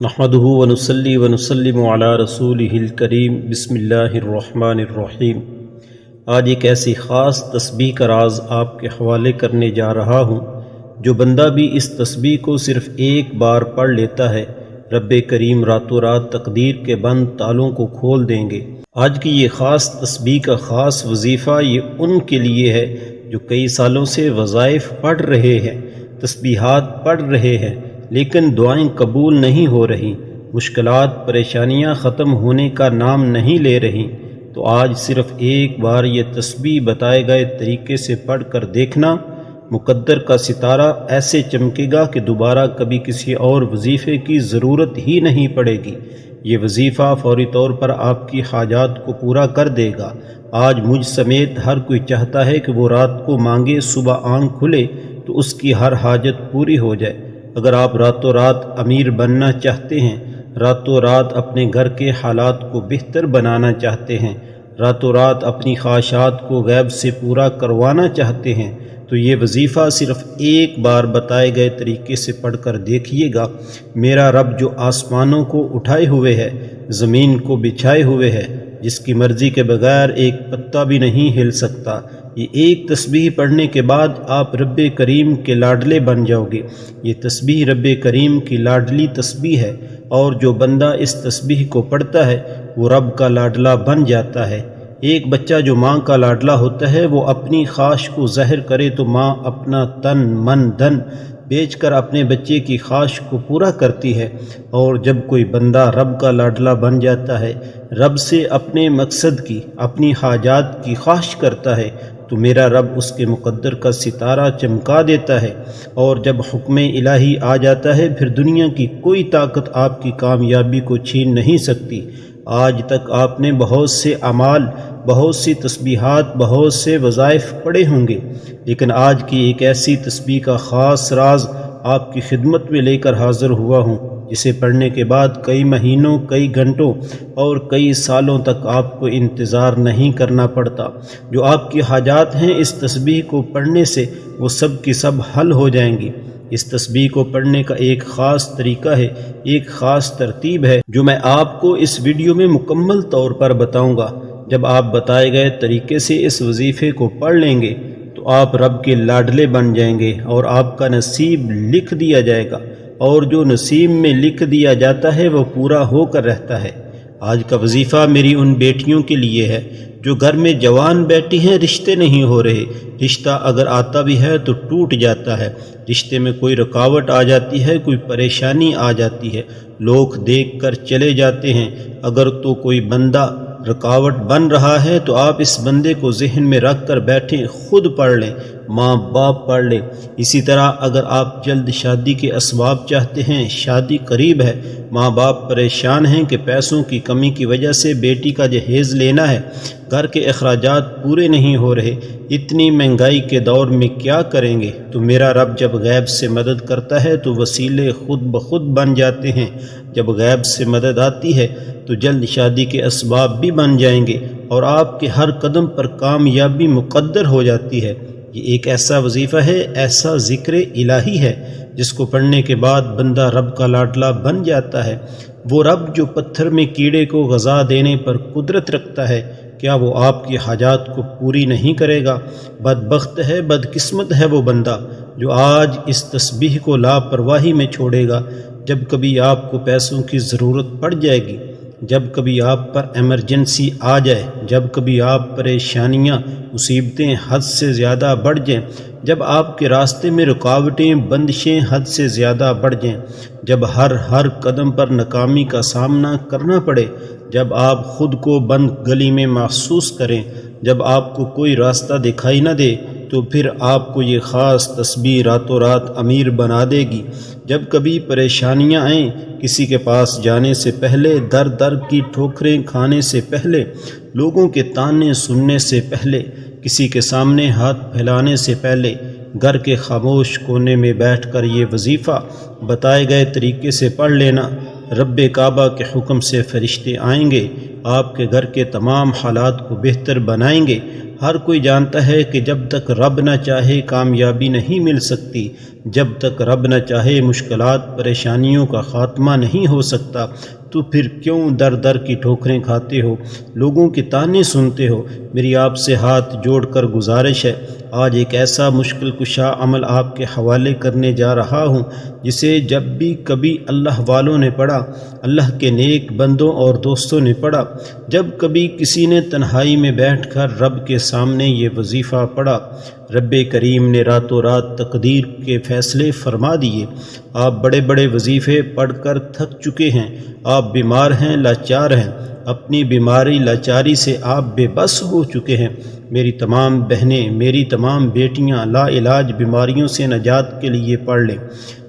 نحمده ونصلي ونسلم علی رسولہ الکریم بسم اللہ الرحمن الرحیم۔ آج ایک ایسی خاص تسبیح کا راز آپ کے حوالے کرنے جا رہا ہوں جو بندہ بھی اس تسبیح کو صرف ایک بار پڑھ لیتا ہے، رب کریم راتوں رات تقدیر کے بند تالوں کو کھول دیں گے۔ آج کی یہ خاص تسبیح کا خاص وظیفہ یہ ان کے لیے ہے جو کئی سالوں سے وظائف پڑھ رہے ہیں، تسبیحات پڑھ رہے ہیں، لیکن دعائیں قبول نہیں ہو رہی، مشکلات پریشانیاں ختم ہونے کا نام نہیں لے رہی۔ تو آج صرف ایک بار یہ تسبیح بتائے گئے طریقے سے پڑھ کر دیکھنا، مقدر کا ستارہ ایسے چمکے گا کہ دوبارہ کبھی کسی اور وظیفے کی ضرورت ہی نہیں پڑے گی۔ یہ وظیفہ فوری طور پر آپ کی حاجات کو پورا کر دے گا۔ آج مجھ سمیت ہر کوئی چاہتا ہے کہ وہ رات کو مانگے، صبح آنکھ کھلے تو اس کی ہر حاجت پوری ہو جائے۔ اگر آپ راتوں رات امیر بننا چاہتے ہیں، راتوں رات اپنے گھر کے حالات کو بہتر بنانا چاہتے ہیں، راتوں رات اپنی خواہشات کو غیب سے پورا کروانا چاہتے ہیں، تو یہ وظیفہ صرف ایک بار بتائے گئے طریقے سے پڑھ کر دیکھیے گا۔ میرا رب جو آسمانوں کو اٹھائے ہوئے ہے، زمین کو بچھائے ہوئے ہے، جس کی مرضی کے بغیر ایک پتا بھی نہیں ہل سکتا، یہ ایک تسبیح پڑھنے کے بعد آپ رب کریم کے لاڈلے بن جاؤ گے۔ یہ تسبیح رب کریم کی لاڈلی تسبیح ہے، اور جو بندہ اس تسبیح کو پڑھتا ہے وہ رب کا لاڈلا بن جاتا ہے۔ ایک بچہ جو ماں کا لاڈلا ہوتا ہے، وہ اپنی خواہش کو ظاہر کرے تو ماں اپنا تن من دھن بیچ کر اپنے بچے کی خواہش کو پورا کرتی ہے، اور جب کوئی بندہ رب کا لاڈلا بن جاتا ہے، رب سے اپنے مقصد کی، اپنی حاجات کی خواہش کرتا ہے، تو میرا رب اس کے مقدر کا ستارہ چمکا دیتا ہے، اور جب حکم الہی آ جاتا ہے پھر دنیا کی کوئی طاقت آپ کی کامیابی کو چھین نہیں سکتی۔ آج تک آپ نے بہت سے اعمال، بہت سی تسبیحات، بہت سے وظائف پڑھے ہوں گے، لیکن آج کی ایک ایسی تسبیح کا خاص راز آپ کی خدمت میں لے کر حاضر ہوا ہوں، جسے پڑھنے کے بعد کئی مہینوں، کئی گھنٹوں اور کئی سالوں تک آپ کو انتظار نہیں کرنا پڑتا۔ جو آپ کی حاجات ہیں اس تسبیح کو پڑھنے سے وہ سب کی سب حل ہو جائیں گی۔ اس تسبیح کو پڑھنے کا ایک خاص طریقہ ہے، ایک خاص ترتیب ہے جو میں آپ کو اس ویڈیو میں مکمل طور پر بتاؤں گا۔ جب آپ بتائے گئے طریقے سے اس وظیفے کو پڑھ لیں گے تو آپ رب کے لاڈلے بن جائیں گے، اور آپ کا نصیب لکھ دیا جائے گا، اور جو نصیب میں لکھ دیا جاتا ہے وہ پورا ہو کر رہتا ہے۔ آج کا وظیفہ میری ان بیٹیوں کے لیے ہے جو گھر میں جوان بیٹھی ہیں، رشتے نہیں ہو رہے، رشتہ اگر آتا بھی ہے تو ٹوٹ جاتا ہے، رشتے میں کوئی رکاوٹ آ جاتی ہے، کوئی پریشانی آ جاتی ہے، لوگ دیکھ کر چلے جاتے ہیں۔ اگر تو کوئی بندہ رکاوٹ بن رہا ہے تو آپ اس بندے کو ذہن میں رکھ کر بیٹھیں، خود پڑھ لیں، ماں باپ پڑھ لیں۔ اسی طرح اگر آپ جلد شادی کے اسباب چاہتے ہیں، شادی قریب ہے، ماں باپ پریشان ہیں کہ پیسوں کی کمی کی وجہ سے بیٹی کا جہیز لینا ہے، گھر کے اخراجات پورے نہیں ہو رہے، اتنی مہنگائی کے دور میں کیا کریں گے، تو میرا رب جب غیب سے مدد کرتا ہے تو وسیلے خود بخود بن جاتے ہیں۔ جب غیب سے مدد آتی ہے تو جلد شادی کے اسباب بھی بن جائیں گے، اور آپ کے ہر قدم پر کامیابی مقدر ہو جاتی ہے۔ یہ ایک ایسا وظیفہ ہے، ایسا ذکر الہی ہے جس کو پڑھنے کے بعد بندہ رب کا لاڈلا بن جاتا ہے۔ وہ رب جو پتھر میں کیڑے کو غذا دینے پر قدرت رکھتا ہے، کیا وہ آپ کی حاجات کو پوری نہیں کرے گا؟ بدبخت ہے، بدقسمت ہے وہ بندہ جو آج اس تسبیح کو لاپرواہی میں چھوڑے گا۔ جب کبھی آپ کو پیسوں کی ضرورت پڑ جائے گی، جب کبھی آپ پر ایمرجنسی آ جائے، جب کبھی آپ پریشانیاں، مصیبتیں حد سے زیادہ بڑھ جائیں، جب آپ کے راستے میں رکاوٹیں، بندشیں حد سے زیادہ بڑھ جائیں، جب ہر قدم پر ناکامی کا سامنا کرنا پڑے، جب آپ خود کو بند گلی میں محسوس کریں، جب آپ کو کوئی راستہ دکھائی نہ دے، تو پھر آپ کو یہ خاص تسبیح راتوں رات امیر بنا دے گی۔ جب کبھی پریشانیاں آئیں، کسی کے پاس جانے سے پہلے، در در کی ٹھوکریں کھانے سے پہلے، لوگوں کے طعنے سننے سے پہلے، کسی کے سامنے ہاتھ پھیلانے سے پہلے، گھر کے خاموش کونے میں بیٹھ کر یہ وظیفہ بتائے گئے طریقے سے پڑھ لینا، رب کعبہ کے حکم سے فرشتے آئیں گے، آپ کے گھر کے تمام حالات کو بہتر بنائیں گے، ہر کوئی جانتا ہے کہ جب تک رب نہ چاہے کامیابی نہیں مل سکتی، جب تک رب نہ چاہے مشکلات پریشانیوں کا خاتمہ نہیں ہو سکتا، تو پھر کیوں در در کی ٹھوکریں کھاتے ہو، لوگوں کے طعنے سنتے ہو؟ میری آپ سے ہاتھ جوڑ کر گزارش ہے، آج ایک ایسا مشکل کشا عمل آپ کے حوالے کرنے جا رہا ہوں جسے جب بھی کبھی اللہ والوں نے پڑھا، اللہ کے نیک بندوں اور دوستوں نے پڑھا، جب کبھی کسی نے تنہائی میں بیٹھ کر رب کے سامنے یہ وظیفہ پڑھا، رب کریم نے راتوں رات تقدیر کے فیصلے فرما دیے۔ آپ بڑے بڑے وظیفے پڑھ کر تھک چکے ہیں، آپ بیمار ہیں، لاچار ہیں، اپنی بیماری لاچاری سے آپ بے بس ہو چکے ہیں۔ میری تمام بہنیں، میری تمام بیٹیاں لا علاج بیماریوں سے نجات کے لیے پڑھ لیں،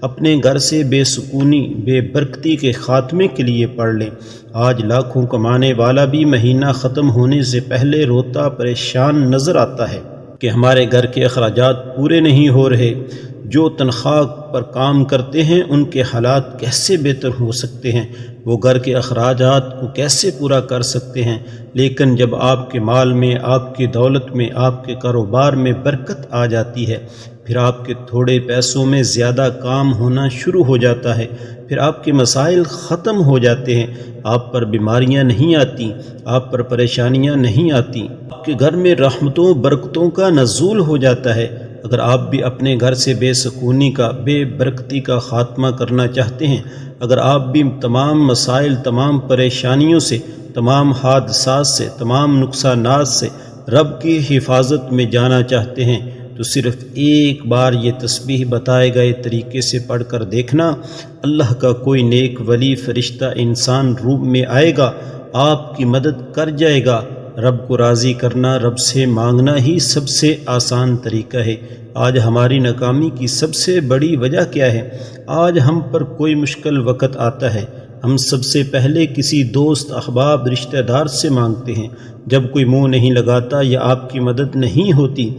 اپنے گھر سے بے سکونی، بے برکتی کے خاتمے کے لیے پڑھ لیں۔ آج لاکھوں کمانے والا بھی مہینہ ختم ہونے سے پہلے روتا پریشان نظر آتا ہے کہ ہمارے گھر کے اخراجات پورے نہیں ہو رہے۔ جو تنخواہ پر کام کرتے ہیں ان کے حالات کیسے بہتر ہو سکتے ہیں، وہ گھر کے اخراجات کو کیسے پورا کر سکتے ہیں؟ لیکن جب آپ کے مال میں، آپ کی دولت میں، آپ کے کاروبار میں برکت آ جاتی ہے، پھر آپ کے تھوڑے پیسوں میں زیادہ کام ہونا شروع ہو جاتا ہے، پھر آپ کے مسائل ختم ہو جاتے ہیں، آپ پر بیماریاں نہیں آتی، آپ پر پریشانیاں نہیں آتی، آپ کے گھر میں رحمتوں برکتوں کا نزول ہو جاتا ہے۔ اگر آپ بھی اپنے گھر سے بے سکونی کا، بے برکتی کا خاتمہ کرنا چاہتے ہیں، اگر آپ بھی تمام مسائل، تمام پریشانیوں سے، تمام حادثات سے، تمام نقصانات سے رب کی حفاظت میں جانا چاہتے ہیں، تو صرف ایک بار یہ تسبیح بتائے گئے طریقے سے پڑھ کر دیکھنا، اللہ کا کوئی نیک ولی فرشتہ انسان روپ میں آئے گا، آپ کی مدد کر جائے گا۔ رب کو راضی کرنا، رب سے مانگنا ہی سب سے آسان طریقہ ہے۔ آج ہماری ناکامی کی سب سے بڑی وجہ کیا ہے؟ آج ہم پر کوئی مشکل وقت آتا ہے، ہم سب سے پہلے کسی دوست، احباب، رشتہ دار سے مانگتے ہیں۔ جب کوئی منہ نہیں لگاتا یا آپ کی مدد نہیں ہوتی،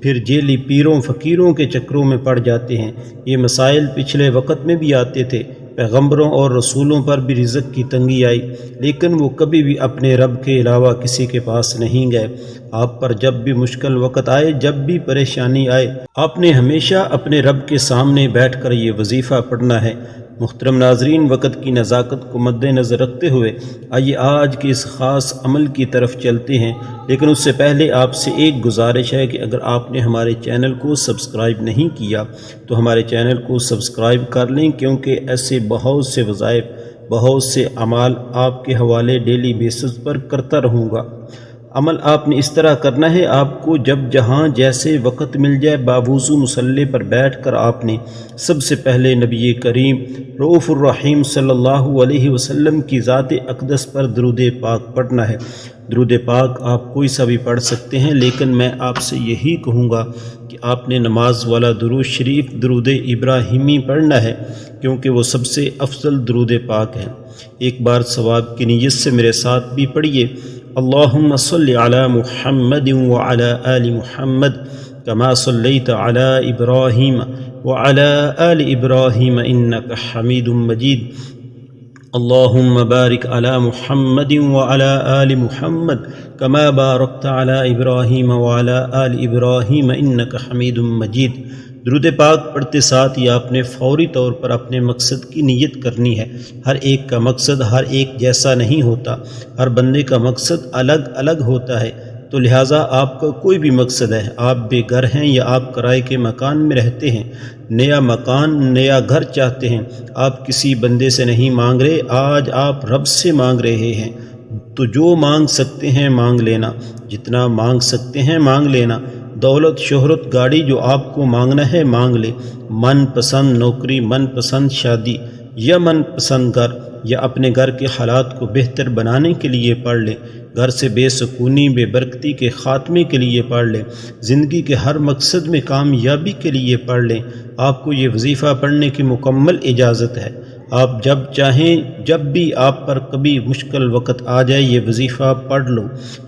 پھر جیلی پیروں فقیروں کے چکروں میں پڑ جاتے ہیں۔ یہ مسائل پچھلے وقت میں بھی آتے تھے، پیغمبروں اور رسولوں پر بھی رزق کی تنگی آئی، لیکن وہ کبھی بھی اپنے رب کے علاوہ کسی کے پاس نہیں گئے۔ آپ پر جب بھی مشکل وقت آئے، جب بھی پریشانی آئے، آپ نے ہمیشہ اپنے رب کے سامنے بیٹھ کر یہ وظیفہ پڑھنا ہے۔ محترم ناظرین، وقت کی نزاکت کو مد نظر رکھتے ہوئے آئیے آج کے اس خاص عمل کی طرف چلتے ہیں، لیکن اس سے پہلے آپ سے ایک گزارش ہے کہ اگر آپ نے ہمارے چینل کو سبسکرائب نہیں کیا تو ہمارے چینل کو سبسکرائب کر لیں، کیونکہ ایسے بہت سے وظائف، بہت سے اعمال آپ کے حوالے ڈیلی بیسس پر کرتا رہوں گا۔ عمل آپ نے اس طرح کرنا ہے، آپ کو جب جہاں جیسے وقت مل جائے، باوضو مصلی پر بیٹھ کر آپ نے سب سے پہلے نبی کریم رؤوف الرحیم صلی اللہ علیہ وسلم کی ذات اقدس پر درود پاک پڑھنا ہے۔ درود پاک آپ کوئی سا بھی پڑھ سکتے ہیں، لیکن میں آپ سے یہی کہوں گا کہ آپ نے نماز والا درود شریف درود ابراہیمی پڑھنا ہے، کیونکہ وہ سب سے افضل درود پاک ہے۔ ایک بار ثواب کی نیت سے میرے ساتھ بھی پڑھیے، اللہم صلی علی محمد وعلی آل محمد کما صلیت علی ابراہیم وعلی آل ابراہیم انک حمید مجید، اللہم بارک علی محمد وعلی آل محمد کما بارکت علی ابراہیم وعلی آل ابراہیم انک حمید مجید۔ درود پاک پڑھتے ساتھ ہی آپ نے فوری طور پر اپنے مقصد کی نیت کرنی ہے۔ ہر ایک کا مقصد ہر ایک جیسا نہیں ہوتا، ہر بندے کا مقصد الگ الگ ہوتا ہے، تو لہٰذا آپ کا کوئی بھی مقصد ہے، آپ بے گھر ہیں یا آپ کرائے کے مکان میں رہتے ہیں، نیا مکان، نیا گھر چاہتے ہیں، آپ کسی بندے سے نہیں مانگ رہے، آج آپ رب سے مانگ رہے ہیں، تو جو مانگ سکتے ہیں مانگ لینا، جتنا مانگ سکتے ہیں مانگ لینا۔ دولت، شہرت، گاڑی جو آپ کو مانگنا ہے مانگ لے، من پسند نوکری، من پسند شادی یا من پسند گھر، یا اپنے گھر کے حالات کو بہتر بنانے کے لیے پڑھ لیں، گھر سے بے سکونی، بے برکتی کے خاتمے کے لیے پڑھ لیں، زندگی کے ہر مقصد میں کامیابی کے لیے پڑھ لیں۔ آپ کو یہ وظیفہ پڑھنے کی مکمل اجازت ہے، آپ جب چاہیں، جب بھی آپ پر کبھی مشکل وقت آ جائے یہ وظیفہ پڑھ لو،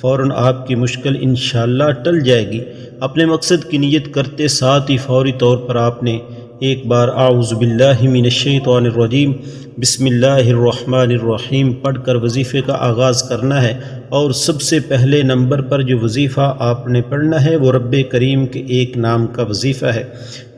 فوراً آپ کی مشکل انشاءاللہ ٹل جائے گی۔ اپنے مقصد کی نیت کرتے ساتھ ہی فوری طور پر آپ نے ایک بار اعوذ باللہ من الشیطان الرجیم بسم اللہ الرحمن الرحیم پڑھ کر وظیفے کا آغاز کرنا ہے۔ اور سب سے پہلے نمبر پر جو وظیفہ آپ نے پڑھنا ہے وہ رب کریم کے ایک نام کا وظیفہ ہے۔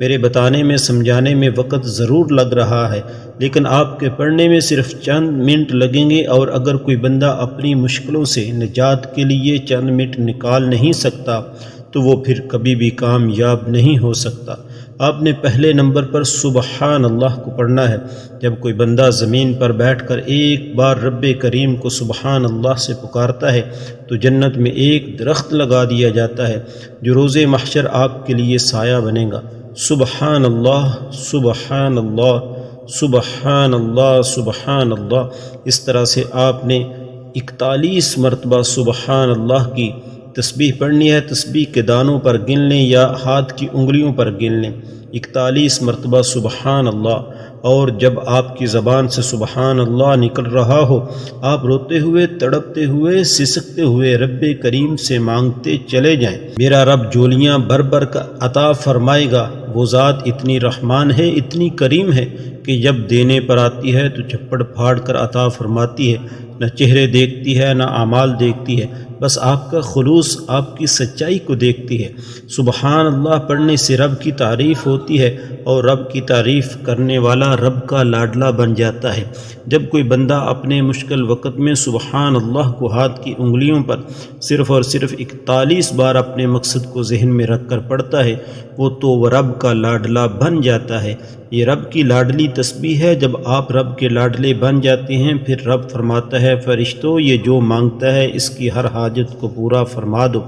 میرے بتانے میں سمجھانے میں وقت ضرور لگ رہا ہے، لیکن آپ کے پڑھنے میں صرف چند منٹ لگیں گے، اور اگر کوئی بندہ اپنی مشکلوں سے نجات کے لیے چند منٹ نکال نہیں سکتا تو وہ پھر کبھی بھی کامیاب نہیں ہو سکتا۔ آپ نے پہلے نمبر پر سبحان اللہ کو پڑھنا ہے۔ جب کوئی بندہ زمین پر بیٹھ کر ایک بار رب کریم کو سبحان اللہ سے پکارتا ہے تو جنت میں ایک درخت لگا دیا جاتا ہے جو روز محشر آپ کے لیے سایہ بنے گا۔ سبحان اللہ، سبحان اللہ، سبحان اللہ، سبحان اللہ، اس طرح سے آپ نے 41 مرتبہ سبحان اللہ کی تسبیح پڑھنی ہے۔ تسبیح کے دانوں پر گن لیں یا ہاتھ کی انگلیوں پر گن لیں، 41 مرتبہ سبحان اللہ۔ اور جب آپ کی زبان سے سبحان اللہ نکل رہا ہو، آپ روتے ہوئے، تڑپتے ہوئے، سسکتے ہوئے رب کریم سے مانگتے چلے جائیں۔ میرا رب جولیاں بھر بھر کا عطا فرمائے گا۔ وہ ذات اتنی رحمان ہے، اتنی کریم ہے کہ جب دینے پر آتی ہے تو چپڑ پھاڑ کر عطا فرماتی ہے، نہ چہرے دیکھتی ہے نہ اعمال دیکھتی ہے، بس آپ کا خلوص، آپ کی سچائی کو دیکھتی ہے۔ سبحان اللہ پڑھنے سے رب کی تعریف ہوتی ہے، اور رب کی تعریف کرنے والا رب کا لاڈلا بن جاتا ہے۔ جب کوئی بندہ اپنے مشکل وقت میں سبحان اللہ کو ہاتھ کی انگلیوں پر صرف اور صرف 41 بار اپنے مقصد کو ذہن میں رکھ کر پڑھتا ہے، وہ رب کا لاڈلا بن جاتا ہے۔ یہ رب کی لاڈلی تسبیح ہے۔ جب آپ رب کے لاڈلے بن جاتے ہیں، پھر رب فرماتا ہے، فرشتوں یہ جو مانگتا ہے اس کی ہر حاجت کو پورا فرما دو۔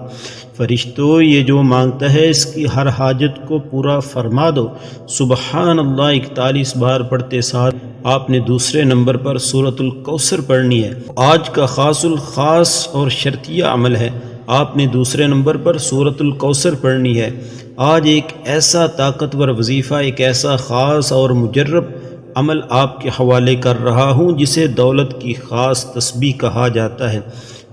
فرشتوں یہ جو مانگتا ہے اس کی ہر حاجت کو پورا فرما دو۔ سبحان اللہ 41 بار پڑھتے ساتھ آپ نے دوسرے نمبر پر سورۃ الکوثر پڑھنی ہے۔ آج کا خاص الخاص اور شرطیہ عمل ہے، آپ نے دوسرے نمبر پر سورۃ الکوثر پڑھنی ہے۔ آج ایک ایسا طاقتور وظیفہ، ایک ایسا خاص اور مجرب عمل آپ کے حوالے کر رہا ہوں جسے دولت کی خاص تسبیح کہا جاتا ہے۔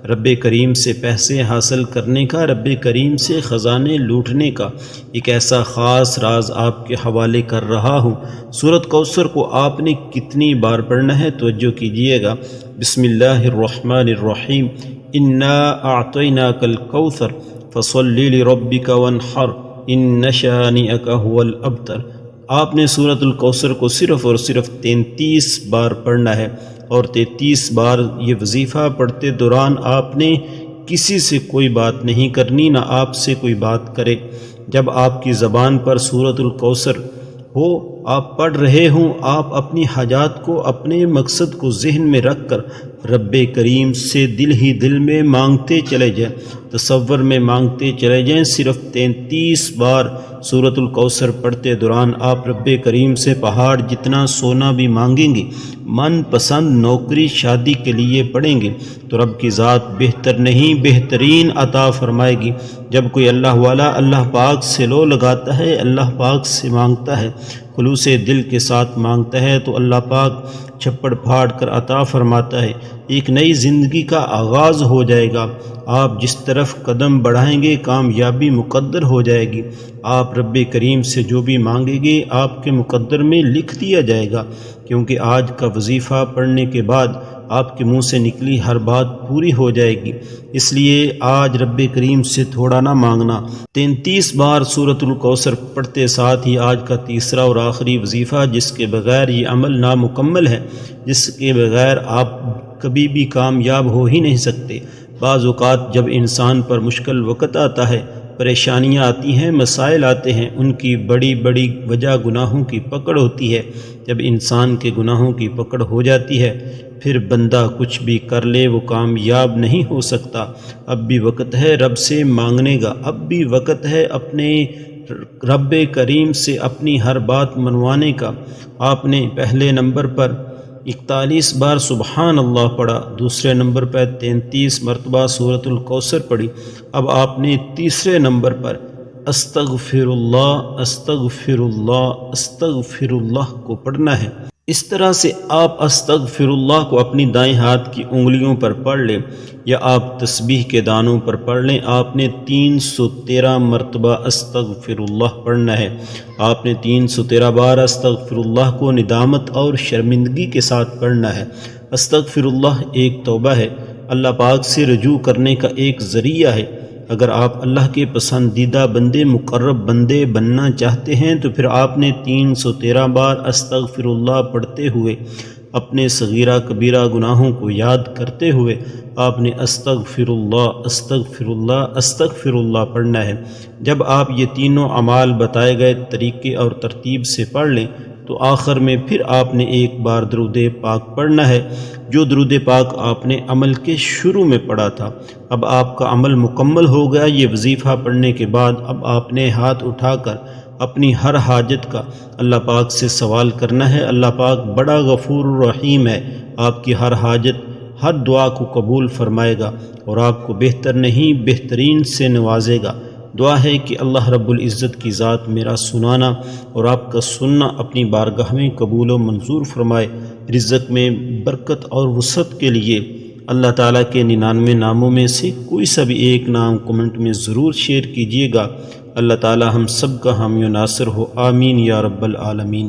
رب کریم سے پیسے حاصل کرنے کا، رب کریم سے خزانے لوٹنے کا ایک ایسا خاص راز آپ کے حوالے کر رہا ہوں۔ سورۃ کوثر کو آپ نے کتنی بار پڑھنا ہے توجہ کیجیے گا۔ بسم اللہ الرحمن الرحیم، انا اعطیناک الکوثر فصل لربک وانحر ان شانئک ھو الابتر۔ آپ نے سورۃ الکوثر کو صرف اور صرف 33 بار پڑھنا ہے، اور 33 بار یہ وظیفہ پڑھتے دوران آپ نے کسی سے کوئی بات نہیں کرنی، نہ آپ سے کوئی بات کرے۔ جب آپ کی زبان پر سورۃ الکوثر ہو، آپ پڑھ رہے ہوں، آپ اپنی حاجات کو، اپنے مقصد کو ذہن میں رکھ کر رب کریم سے دل ہی دل میں مانگتے چلے جائیں، تصور میں مانگتے چلے جائیں۔ صرف 33 بار سورۃ الکوثر پڑھتے دوران آپ رب کریم سے پہاڑ جتنا سونا بھی مانگیں گے، من پسند نوکری شادی کے لیے پڑھیں گے تو رب کی ذات بہتر نہیں بہترین عطا فرمائے گی۔ جب کوئی اللہ والا اللہ پاک سے لو لگاتا ہے، اللہ پاک سے مانگتا ہے، خلوص دل کے ساتھ مانگتا ہے تو اللہ پاک چھپڑ پھاڑ کر عطا فرماتا ہے۔ ایک نئی زندگی کا آغاز ہو جائے گا۔ آپ جس طرف قدم بڑھائیں گے کامیابی مقدر ہو جائے گی۔ آپ رب کریم سے جو بھی مانگیں گے آپ کے مقدر میں لکھ دیا جائے گا، کیونکہ آج کا وظیفہ پڑھنے کے بعد آپ کے منہ سے نکلی ہر بات پوری ہو جائے گی۔ اس لیے آج رب کریم سے تھوڑا نہ مانگنا۔ 33 بار سورۃ الکوثر پڑھتے ساتھ ہی آج کا تیسرا اور آخری وظیفہ، جس کے بغیر یہ عمل نامکمل ہے، جس کے بغیر آپ کبھی بھی کامیاب ہو ہی نہیں سکتے۔ بعض اوقات جب انسان پر مشکل وقت آتا ہے، پریشانیاں آتی ہیں، مسائل آتے ہیں، ان کی بڑی بڑی وجہ گناہوں کی پکڑ ہوتی ہے۔ جب انسان کے گناہوں کی پکڑ ہو جاتی ہے پھر بندہ کچھ بھی کر لے وہ کامیاب نہیں ہو سکتا۔ اب بھی وقت ہے رب سے مانگنے کا، اب بھی وقت ہے اپنے رب کریم سے اپنی ہر بات منوانے کا۔ آپ نے پہلے نمبر پر 41 بار سبحان اللہ پڑھا، دوسرے نمبر پر 33 مرتبہ سورۃ الکوثر پڑھی، اب آپ نے تیسرے نمبر پر استغفر اللہ استغفر اللہ استغفر اللہ کو پڑھنا ہے۔ اس طرح سے آپ استغفر اللہ کو اپنی دائیں ہاتھ کی انگلیوں پر پڑھ لیں یا آپ تسبیح کے دانوں پر پڑھ لیں۔ آپ نے 313 مرتبہ استغفر اللہ پڑھنا ہے۔ آپ نے 313 بار استغفر اللہ کو ندامت اور شرمندگی کے ساتھ پڑھنا ہے۔ استغفر اللہ ایک توبہ ہے۔ اللہ پاک سے رجوع کرنے کا ایک ذریعہ ہے۔ اگر آپ اللہ کے پسندیدہ بندے، مقرب بندے بننا چاہتے ہیں تو پھر آپ نے 313 بار استغفر اللہ پڑھتے ہوئے، اپنے صغیرہ کبیرہ گناہوں کو یاد کرتے ہوئے آپ نے استغفر اللہ استغفر اللہ استغفر اللہ پڑھنا ہے۔ جب آپ یہ تینوں اعمال بتائے گئے طریقے اور ترتیب سے پڑھ لیں تو آخر میں پھر آپ نے ایک بار درود پاک پڑھنا ہے، جو درود پاک آپ نے عمل کے شروع میں پڑھا تھا۔ اب آپ کا عمل مکمل ہو گیا۔ یہ وظیفہ پڑھنے کے بعد اب آپ نے ہاتھ اٹھا کر اپنی ہر حاجت کا اللہ پاک سے سوال کرنا ہے۔ اللہ پاک بڑا غفور الرحیم ہے، آپ کی ہر حاجت، ہر دعا کو قبول فرمائے گا اور آپ کو بہتر نہیں بہترین سے نوازے گا۔ دعا ہے کہ اللہ رب العزت کی ذات میرا سنانا اور آپ کا سننا اپنی بارگاہ میں قبول و منظور فرمائے۔ رزق میں برکت اور وسعت کے لیے اللہ تعالیٰ کے 99 ناموں میں سے کوئی سا بھی ایک نام کمنٹ میں ضرور شیئر کیجیے گا۔ اللہ تعالیٰ ہم سب کا حامی و ناصر ہو، آمین یا رب العالمین۔